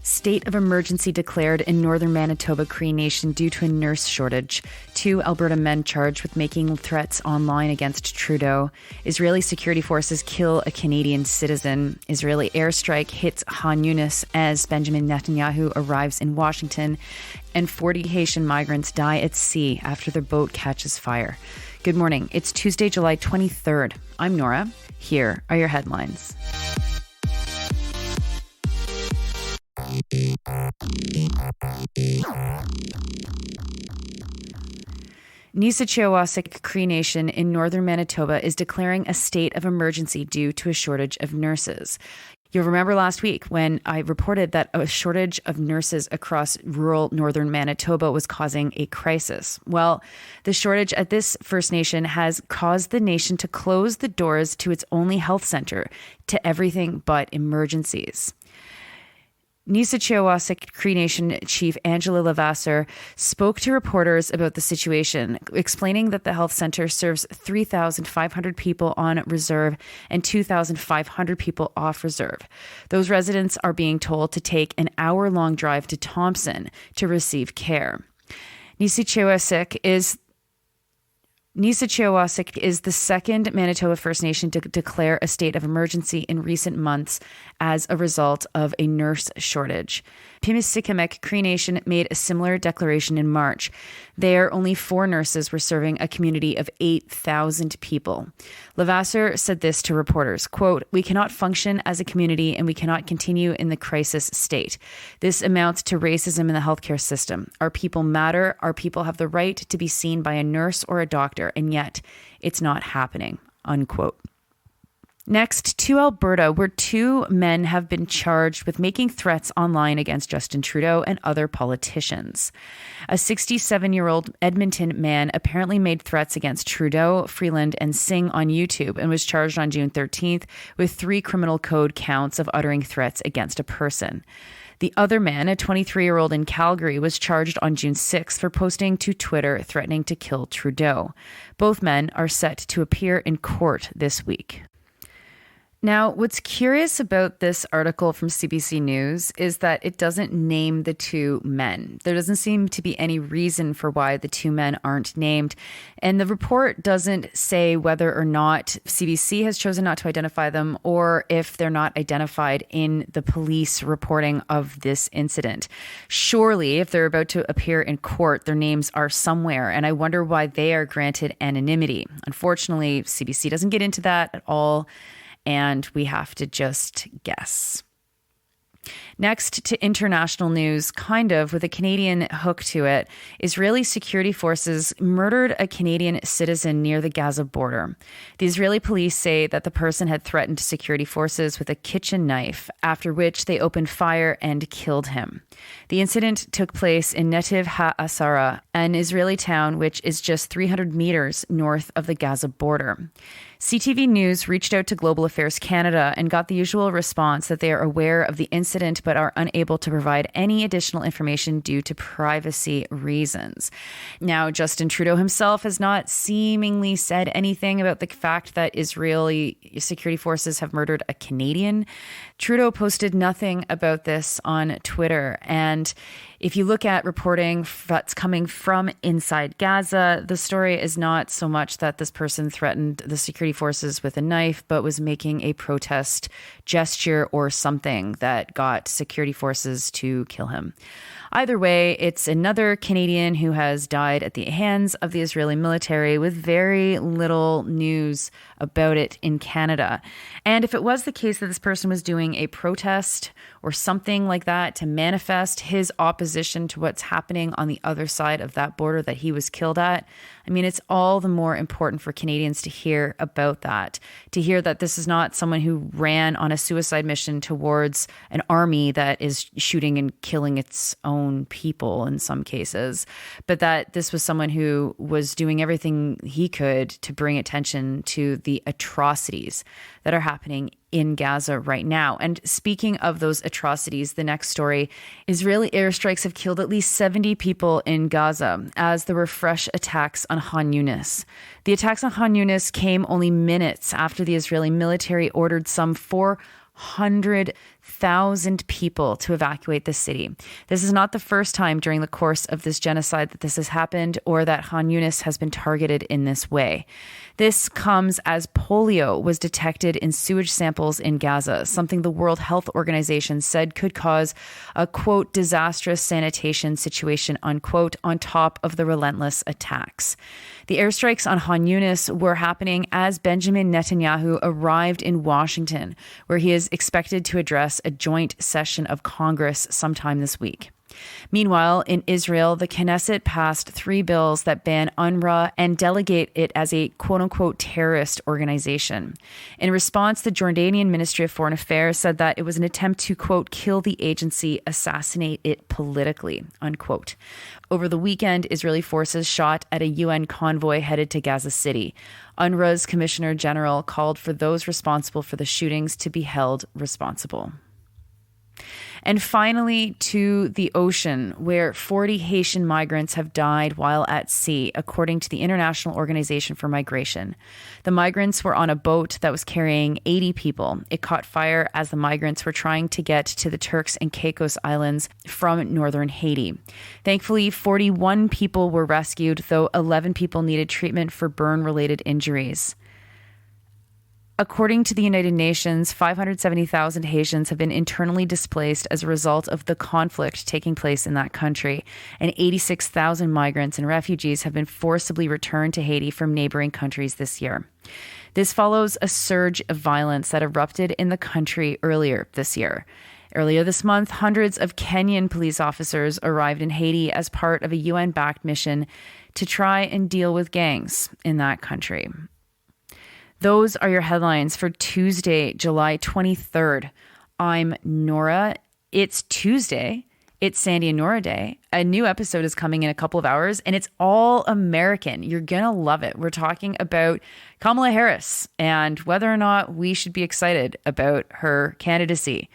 State of emergency declared in northern Manitoba Cree Nation due to a nurse shortage. 2 Alberta men charged with making threats online against Trudeau. Israeli security forces kill a Canadian citizen. Israeli airstrike hits Han Yunis as Benjamin Netanyahu arrives in Washington. And 40 Haitian migrants die at sea after their boat catches fire. Good morning. It's Tuesday, July 23rd. I'm Nora. Here are your headlines. Niitsitaqiwakasik Cree Nation in northern Manitoba is declaring a state of emergency due to a shortage of nurses. You'll remember last week when I reported that a shortage of nurses across rural northern Manitoba was causing a crisis. Well, the shortage at this First Nation has caused the nation to close the doors to its only health center to everything but emergencies. Niitsitaqiwakasik Cree Nation Chief Angela Levasseur spoke to reporters about the situation, explaining that the health center serves 3,500 people on reserve and 2,500 people off reserve. Those residents are being told to take an hour-long drive to Thompson to receive care. Niitsitaqiwakasik is the second Manitoba First Nation to declare a state of emergency in recent months as a result of a nurse shortage. Pimisikimek Cree Nation made a similar declaration in March. There, only 4 nurses were serving a community of 8,000 people. Levasseur said this to reporters, quote, "We cannot function as a community and we cannot continue in the crisis state. This amounts to racism in the healthcare system. Our people matter. Our people have the right to be seen by a nurse or a doctor, and yet it's not happening," unquote. Next, to Alberta, where 2 men have been charged with making threats online against Justin Trudeau and other politicians. A 67-year-old Edmonton man apparently made threats against Trudeau, Freeland, and Singh on YouTube and was charged on June 13th with 3 criminal code counts of uttering threats against a person. The other man, a 23-year-old in Calgary, was charged on June 6th for posting to Twitter threatening to kill Trudeau. Both men are set to appear in court this week. Now, what's curious about this article from CBC News is that it doesn't name the 2 men. There doesn't seem to be any reason for why the 2 men aren't named. And the report doesn't say whether or not CBC has chosen not to identify them or if they're not identified in the police reporting of this incident. Surely, if they're about to appear in court, their names are somewhere. And I wonder why they are granted anonymity. Unfortunately, CBC doesn't get into that at all. And we have to just guess. Next to international news, kind of with a Canadian hook to it, Israeli security forces murdered a Canadian citizen near the Gaza border. The Israeli police say that the person had threatened security forces with a kitchen knife, after which they opened fire and killed him. The incident took place in Netiv HaAsara, an Israeli town which is just 300 meters north of the Gaza border. CTV News reached out to Global Affairs Canada and got the usual response that they are aware of the incident but are unable to provide any additional information due to privacy reasons. Now, Justin Trudeau himself has not seemingly said anything about the fact that Israeli security forces have murdered a Canadian. Trudeau posted nothing about this on Twitter. And if you look at reporting that's coming from inside Gaza, the story is not so much that this person threatened the security forces with a knife, but was making a protest gesture or something that got security forces to kill him. Either way, it's another Canadian who has died at the hands of the Israeli military with very little news about it in Canada. And if it was the case that this person was doing a protest or something like that to manifest his opposition to what's happening on the other side of that border that he was killed at, I mean, it's all the more important for Canadians to hear about that, to hear that this is not someone who ran on a suicide mission towards an army that is shooting and killing its own people in some cases, but that this was someone who was doing everything he could to bring attention to the atrocities that are happening in Gaza right now. And speaking of those atrocities, the next story, Israeli airstrikes have killed at least 70 people in Gaza as there were fresh attacks on Khan Yunis. The attacks on Khan Yunis came only minutes after the Israeli military ordered some 400,000 people to evacuate the city. This is not the first time during the course of this genocide that this has happened or that Khan Yunis has been targeted in this way. This comes as polio was detected in sewage samples in Gaza, something the World Health Organization said could cause a, quote, disastrous sanitation situation, unquote, on top of the relentless attacks. The airstrikes on Khan Yunis were happening as Benjamin Netanyahu arrived in Washington, where he is expected to address a joint session of Congress sometime this week. Meanwhile, in Israel, the Knesset passed 3 bills that ban UNRWA and delegate it as a quote-unquote terrorist organization. In response, the Jordanian Ministry of Foreign Affairs said that it was an attempt to, quote, kill the agency, assassinate it politically, unquote. Over the weekend, Israeli forces shot at a UN convoy headed to Gaza City. UNRWA's Commissioner General called for those responsible for the shootings to be held responsible. And finally, to the ocean, where 40 Haitian migrants have died while at sea, according to the International Organization for Migration. The migrants were on a boat that was carrying 80 people. It caught fire as the migrants were trying to get to the Turks and Caicos Islands from northern Haiti. Thankfully, 41 people were rescued, though 11 people needed treatment for burn-related injuries. According to the United Nations, 570,000 Haitians have been internally displaced as a result of the conflict taking place in that country, and 86,000 migrants and refugees have been forcibly returned to Haiti from neighboring countries this year. This follows a surge of violence that erupted in the country earlier this year. Earlier this month, hundreds of Kenyan police officers arrived in Haiti as part of a UN-backed mission to try and deal with gangs in that country. Those are your headlines for Tuesday, July 23rd. I'm Nora. It's Tuesday. It's Sandy and Nora Day. A new episode is coming in a couple of hours, and it's all American. You're going to love it. We're talking about Kamala Harris and whether or not we should be excited about her candidacy.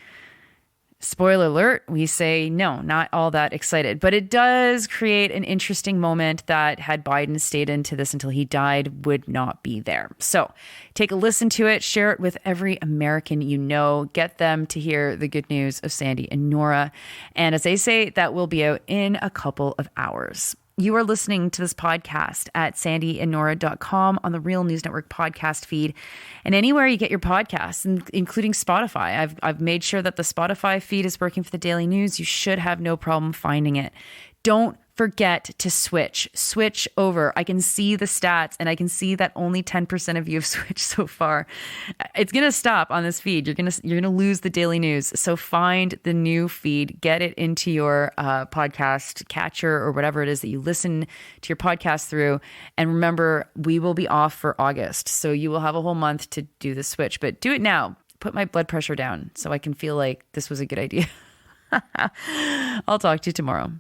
Spoiler alert, we say no, not all that excited. But it does create an interesting moment that had Biden stayed into this until he died would not be there. So take a listen to it, share it with every American you know, get them to hear the good news of Sandy and Nora. And as they say, that will be out in a couple of hours. You are listening to this podcast at sandyandnora.com on the Real News Network podcast feed and anywhere you get your podcasts, including Spotify. I've made sure that the Spotify feed is working for the daily news. You should have no problem finding it. Don't forget to switch over. I can see the stats and I can see that only 10% of you have switched so far. It's going to stop on this feed. You're going to lose the daily news. So find the new feed, get it into your podcast catcher or whatever it is that you listen to your podcast through. And remember, we will be off for August. So you will have a whole month to do the switch, but do it now. Put my blood pressure down so I can feel like this was a good idea. I'll talk to you tomorrow.